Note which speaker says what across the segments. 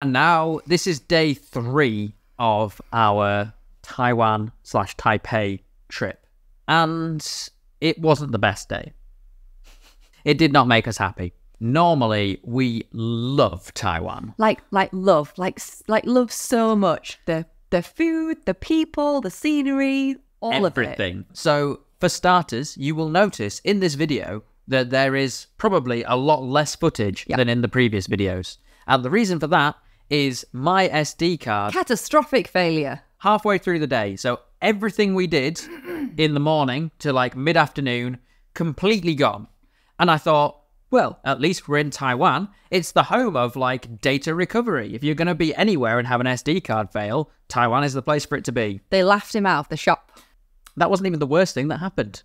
Speaker 1: And now this is day 3 of our Taiwan/Taipei trip. And it wasn't the best day. It did not make us happy. Normally, we love Taiwan.
Speaker 2: Like love so much. The food, the people, the scenery, all of it.
Speaker 1: Everything. So, for starters, you will notice in this video that there is probably a lot less footage than in the previous videos. And the reason for that is my SD card.
Speaker 2: Catastrophic failure.
Speaker 1: Halfway through the day. So everything we did in the morning to like mid-afternoon, completely gone. And I thought, well, at least we're in Taiwan. It's the home of like data recovery. If you're going to be anywhere and have an SD card fail, Taiwan is the place for it to be.
Speaker 2: They laughed him out of the shop.
Speaker 1: That wasn't even the worst thing that happened.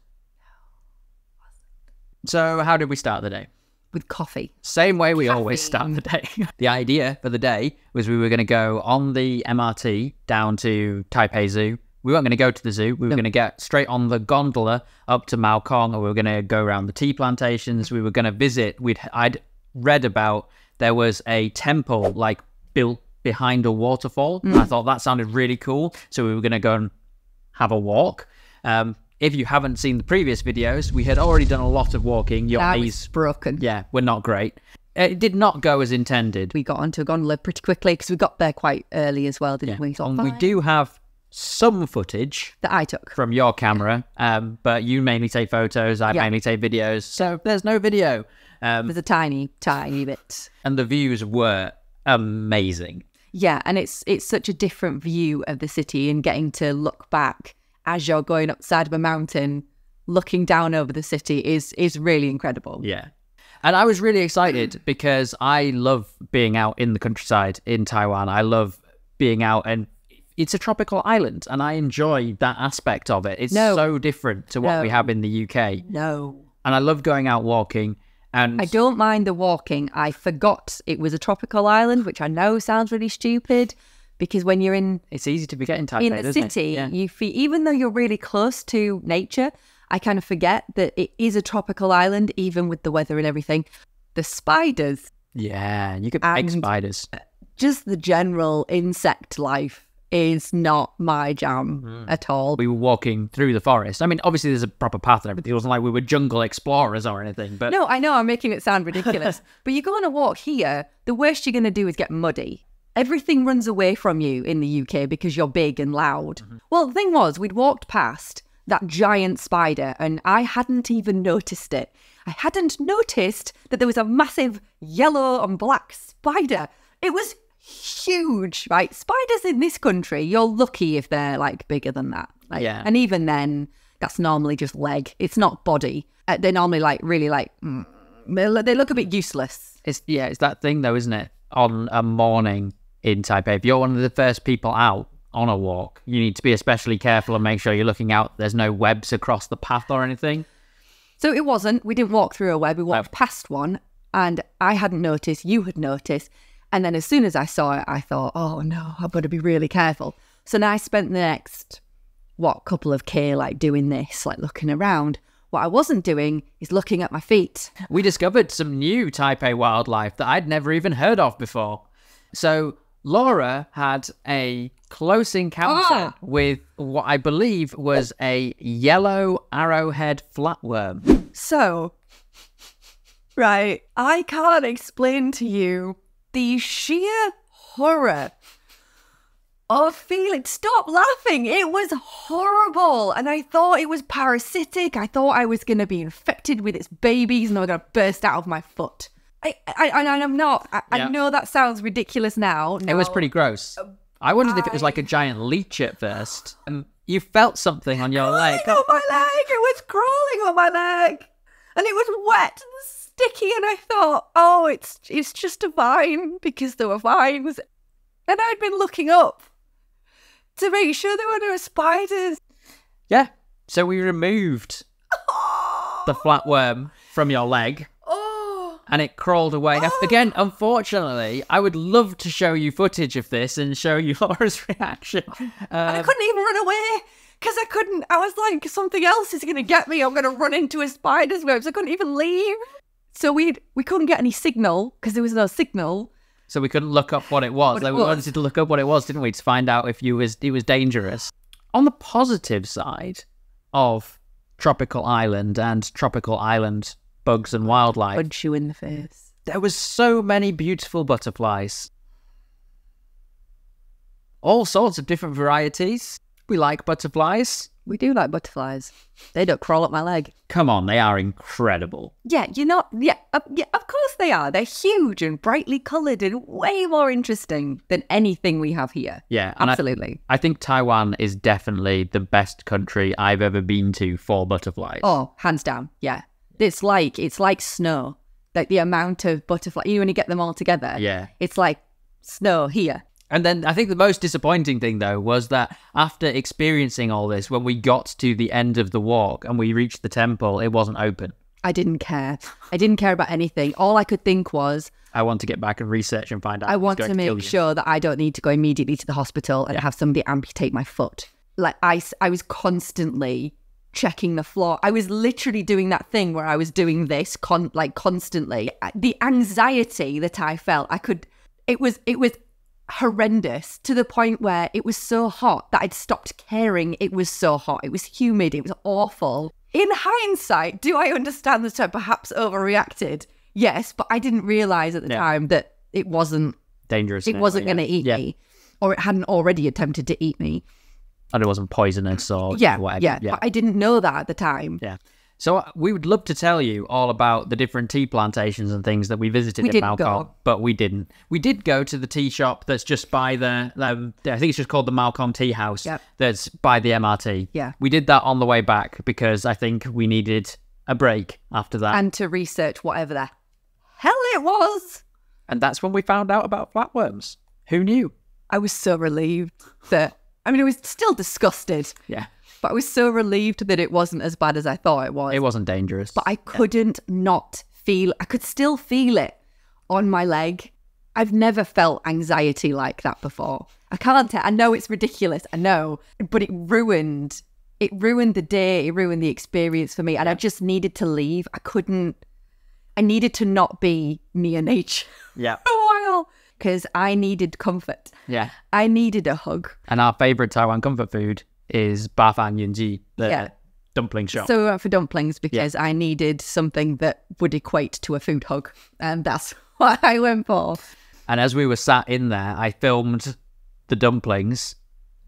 Speaker 1: So how did we start the day?
Speaker 2: With coffee.
Speaker 1: Same way we always start the day. The idea for the day was we were going to go on the MRT down to Taipei Zoo. We weren't going to go to the zoo. We were going to get straight on the gondola up to Maokong, or we were going to go around the tea plantations. We were going to visit. I'd read about there was a temple like built behind a waterfall. I thought that sounded really cool. So we were going to go and have a walk. If you haven't seen the previous videos, we had already done a lot of walking. Your knees
Speaker 2: broken.
Speaker 1: Yeah, were not great. It did not go as intended.
Speaker 2: We got onto a gondola pretty quickly because we got there quite early as well, didn't we?
Speaker 1: And we do have some footage
Speaker 2: that I took
Speaker 1: from your camera, but you mainly take photos, I mainly take videos, so there's no video.
Speaker 2: There's a tiny bit.
Speaker 1: And the views were amazing.
Speaker 2: Yeah, and it's such a different view of the city, and getting to look back as you're going up the side of a mountain, looking down over the city is really incredible.
Speaker 1: Yeah. And I was really excited because I love being out in the countryside in Taiwan. I love being out, and it's a tropical island, and I enjoy that aspect of it. It's so different to what we have in the UK.
Speaker 2: No.
Speaker 1: And I love going out walking. And
Speaker 2: I don't mind the walking. I forgot it was a tropical island, which I know sounds really stupid. Because when you're
Speaker 1: it's easy to forget in Taipei,
Speaker 2: the city, you feel, even though you're really close to nature, I kind of forget that it is a tropical island, even with the weather and everything. The spiders.
Speaker 1: Yeah, you could make spiders. Just
Speaker 2: the general insect life is not my jam at all.
Speaker 1: We were walking through the forest. I mean, obviously there's a proper path and everything. It wasn't like we were jungle explorers or anything. But
Speaker 2: no, I know I'm making it sound ridiculous. But you go on a walk here, the worst you're going to do is get muddy. Everything runs away from you in the UK because you're big and loud. Well, the thing was, we'd walked past that giant spider and I hadn't even noticed it. I hadn't noticed that there was a massive yellow and black spider. It was huge, right? Spiders in this country, you're lucky if they're like bigger than that. Like,
Speaker 1: yeah.
Speaker 2: And even then, that's normally just leg. It's not body. They're normally like really like, they look a bit useless.
Speaker 1: It's that thing though, isn't it? On a morning in Taipei, if you're one of the first people out on a walk, you need to be especially careful and make sure you're looking out. There's no webs across the path or anything.
Speaker 2: So it wasn't. We didn't walk through a web. We walked past one, and I hadn't noticed. You had noticed. And then as soon as I saw it, I thought, oh no, I've got to be really careful. So now I spent the next, couple of K like doing this, like looking around. What I wasn't doing is looking at my feet.
Speaker 1: We discovered some new Taipei wildlife that I'd never even heard of before. So Laura had a close encounter with what I believe was a yellow arrowhead flatworm.
Speaker 2: So, right, I can't explain to you the sheer horror of feeling. Stop laughing. It was horrible. And I thought it was parasitic. I thought I was going to be infected with its babies and they were going to burst out of my foot. I'm not. I know that sounds ridiculous now. No.
Speaker 1: It was pretty gross. I wondered if it was like a giant leech at first. You felt something on your leg.
Speaker 2: On my leg. It was crawling on my leg. And it was wet and sticky. And I thought, oh, it's just a vine, because there were vines. And I'd been looking up to make sure there were no spiders.
Speaker 1: Yeah. So we removed the flatworm from your leg. And it crawled away. Again, unfortunately, I would love to show you footage of this and show you Laura's reaction.
Speaker 2: And I couldn't even run away because I was like, something else is going to get me. I'm going to run into a spider's web. So I couldn't even leave. So we couldn't get any signal because there was no signal.
Speaker 1: So we couldn't look up what it was.
Speaker 2: What it
Speaker 1: We
Speaker 2: was.
Speaker 1: wanted to look up what it was, didn't we, to find out if it was dangerous. On the positive side of tropical island and tropical island bugs and wildlife,
Speaker 2: Punch you in the face.
Speaker 1: there was so many beautiful butterflies. All sorts of different varieties. We like butterflies.
Speaker 2: We do like butterflies. They don't crawl up my leg.
Speaker 1: Come on, they are incredible.
Speaker 2: Yeah, of course they are. They're huge and brightly coloured and way more interesting than anything we have here.
Speaker 1: Yeah, and
Speaker 2: absolutely.
Speaker 1: I think Taiwan is definitely the best country I've ever been to for butterflies.
Speaker 2: Oh, hands down. Yeah. It's like snow. Like the amount of butterflies, when you get them all together.
Speaker 1: Yeah.
Speaker 2: It's like snow here.
Speaker 1: And then I think the most disappointing thing, though, was that after experiencing all this, when we got to the end of the walk and we reached the temple, it wasn't open.
Speaker 2: I didn't care. I didn't care about anything. All I could think was,
Speaker 1: I want to get back and research and find out.
Speaker 2: I want to make sure that I don't need to go immediately to the hospital and have somebody amputate my foot. Like I was constantly checking the floor. I was literally doing that thing where I was doing this constantly. The anxiety that I felt, it was horrendous, to the point where it was so hot that I'd stopped caring. It was so hot. It was humid. It was awful. In hindsight, do I understand that I perhaps overreacted? Yes, but I didn't realise at the time that it wasn't
Speaker 1: dangerous.
Speaker 2: It wasn't going to eat me, or it hadn't already attempted to eat me.
Speaker 1: And it wasn't poisonous or whatever.
Speaker 2: Yeah. But I didn't know that at the time.
Speaker 1: Yeah. So we would love to tell you all about the different tea plantations and things that we visited in Maokong, but we didn't. We did go to the tea shop that's just by the, I think it's just called the Maokong Tea House, that's by the MRT.
Speaker 2: Yeah.
Speaker 1: We did that on the way back because I think we needed a break after that.
Speaker 2: And to research whatever the hell it was.
Speaker 1: And that's when we found out about flatworms. Who knew?
Speaker 2: I was so relieved that, I was still disgusted.
Speaker 1: Yeah.
Speaker 2: But I was so relieved that it wasn't as bad as I thought it was.
Speaker 1: It wasn't dangerous.
Speaker 2: But I couldn't not feel, I could still feel it on my leg. I've never felt anxiety like that before. I know it's ridiculous, I know, but it ruined the day, it ruined the experience for me. And I just needed to leave. I needed to not be near nature for a while because I needed comfort.
Speaker 1: Yeah.
Speaker 2: I needed a hug.
Speaker 1: And our favourite Taiwan comfort food is Ba Fan Yunji, the dumpling shop.
Speaker 2: So we went for dumplings because I needed something that would equate to a food hug. And that's what I went for.
Speaker 1: And as we were sat in there, I filmed the dumplings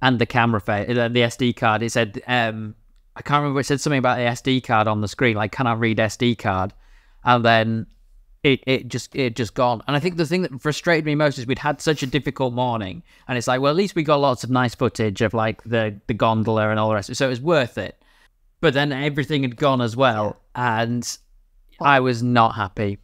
Speaker 1: and the camera, the SD card. It said, I can't remember, it said something about the SD card on the screen, like, can I read SD card? And then it just gone. And I think the thing that frustrated me most is we'd had such a difficult morning, and it's like, well, at least we got lots of nice footage of like the gondola and all the rest of it, so it was worth it. But then everything had gone as well, and I was not happy.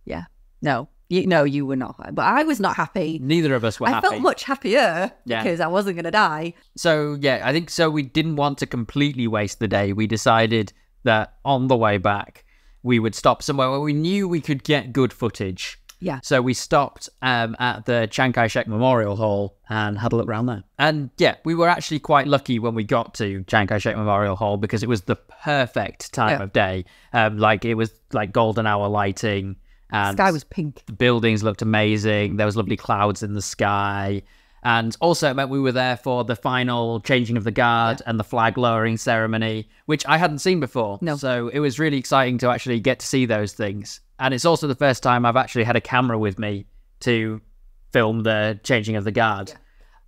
Speaker 2: Yeah. No, you were not happy, but I was not happy.
Speaker 1: Neither of us were happy.
Speaker 2: I felt much happier because I wasn't going to die.
Speaker 1: So I think so. We didn't want to completely waste the day. We decided that on the way back, we would stop somewhere where we knew we could get good footage.
Speaker 2: Yeah.
Speaker 1: So we stopped at the Chiang Kai-shek Memorial Hall and had a look around there. And we were actually quite lucky when we got to Chiang Kai-shek Memorial Hall because it was the perfect time of day. It was like golden hour lighting. And
Speaker 2: the sky was pink.
Speaker 1: The buildings looked amazing. There was lovely clouds in the sky. And also it meant we were there for the final changing of the guard and the flag lowering ceremony, which I hadn't seen before.
Speaker 2: No.
Speaker 1: So it was really exciting to actually get to see those things. And it's also the first time I've actually had a camera with me to film the changing of the guard. Yeah.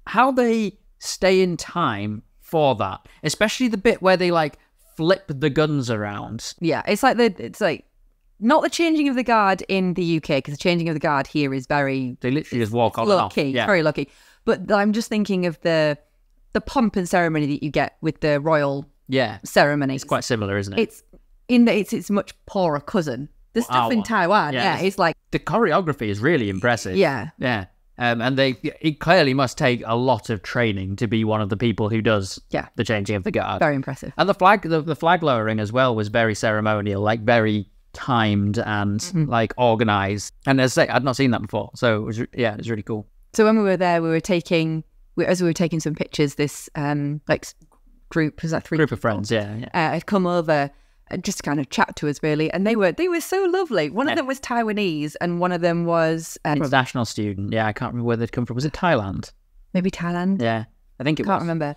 Speaker 1: How they stay in time for that, especially the bit where they like flip the guns around.
Speaker 2: Yeah, it's like not the changing of the guard in the UK, because the changing of the guard here is very...
Speaker 1: They literally just walk on and off.
Speaker 2: Yeah. Very lucky. But I'm just thinking of the pomp and ceremony that you get with the royal ceremony.
Speaker 1: It's quite similar, isn't it?
Speaker 2: It's much poorer cousin. The stuff in Taiwan, it's like...
Speaker 1: The choreography is really impressive.
Speaker 2: Yeah.
Speaker 1: Yeah. And it clearly must take a lot of training to be one of the people who does the changing of the guard.
Speaker 2: Very impressive.
Speaker 1: And the flag lowering as well was very ceremonial, like very timed and like organised. And as I say, I'd not seen that before. So it was really cool.
Speaker 2: So when we were there, as we were taking some pictures, this group, was that three
Speaker 1: group of friends,
Speaker 2: had come over just kind of chat to us really. And they were so lovely. One of them was Taiwanese and one of them was
Speaker 1: International student. Yeah, I can't remember where they'd come from. Was it Thailand?
Speaker 2: Maybe Thailand.
Speaker 1: Yeah, I think it was.
Speaker 2: Can't remember.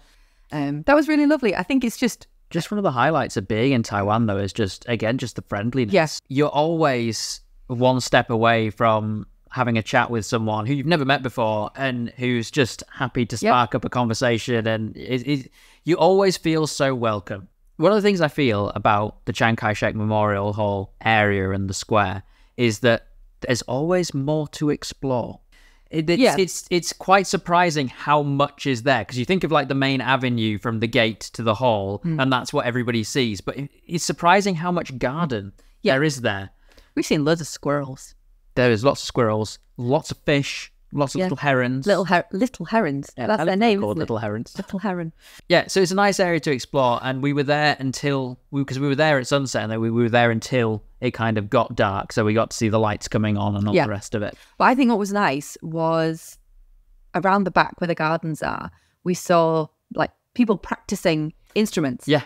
Speaker 2: That was really lovely. I think it's just
Speaker 1: one of the highlights of being in Taiwan, though, is just the friendliness.
Speaker 2: Yes.
Speaker 1: You're always one step away from having a chat with someone who you've never met before and who's just happy to spark up a conversation. And you always feel so welcome. One of the things I feel about the Chiang Kai-shek Memorial Hall area and the square is that there's always more to explore. It's quite surprising how much is there, because you think of like the main avenue from the gate to the hall and that's what everybody sees, but it's surprising how much garden there is there.
Speaker 2: We've seen loads of squirrels.
Speaker 1: There is lots of squirrels, lots of fish, lots of little herons.
Speaker 2: Little herons.
Speaker 1: Yeah,
Speaker 2: that's their name,
Speaker 1: called
Speaker 2: isn't it?
Speaker 1: Little herons.
Speaker 2: Little heron.
Speaker 1: Yeah, so it's a nice area to explore, and we were there because we were there at sunset, and then we were there until it kind of got dark, so we got to see the lights coming on and all the rest of it.
Speaker 2: But I think what was nice was around the back where the gardens are, we saw like people practicing instruments.
Speaker 1: Yeah.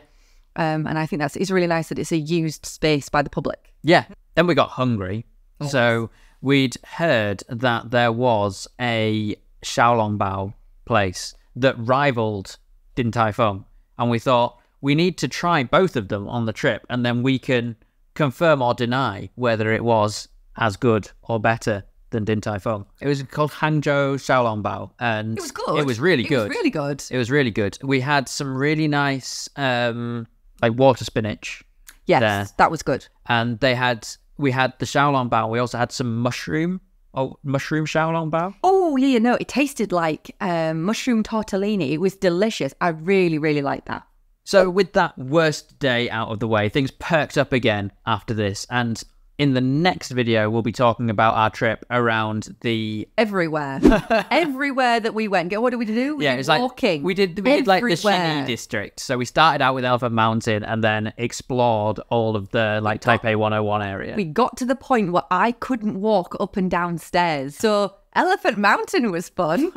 Speaker 2: And I think it's really nice that it's a used space by the public.
Speaker 1: Yeah. Then we got hungry. So we'd heard that there was a xiaolongbao place that rivaled Din Tai Fung. And we thought, we need to try both of them on the trip, and then we can confirm or deny whether it was as good or better than Din Tai Fung. It was called Hangzhou Xiaolongbao, and
Speaker 2: it was good.
Speaker 1: It was really good.
Speaker 2: It was really good.
Speaker 1: It was really good. We had some really nice like water spinach.
Speaker 2: Yes,
Speaker 1: there.
Speaker 2: That was good.
Speaker 1: And we had the xiaolongbao. We also had some mushroom xiaolongbao.
Speaker 2: Oh yeah, no, it tasted like mushroom tortellini. It was delicious. I really, really liked that.
Speaker 1: So with that worst day out of the way, things perked up again after this. And in the next video, we'll be talking about our trip around
Speaker 2: everywhere that we went. What did we do?
Speaker 1: It was
Speaker 2: walking.
Speaker 1: Like we did like the Xinyi district. So we started out with Elephant Mountain and then explored all of the like Taipei 101 area.
Speaker 2: We got to the point where I couldn't walk up and down stairs. So Elephant Mountain was fun.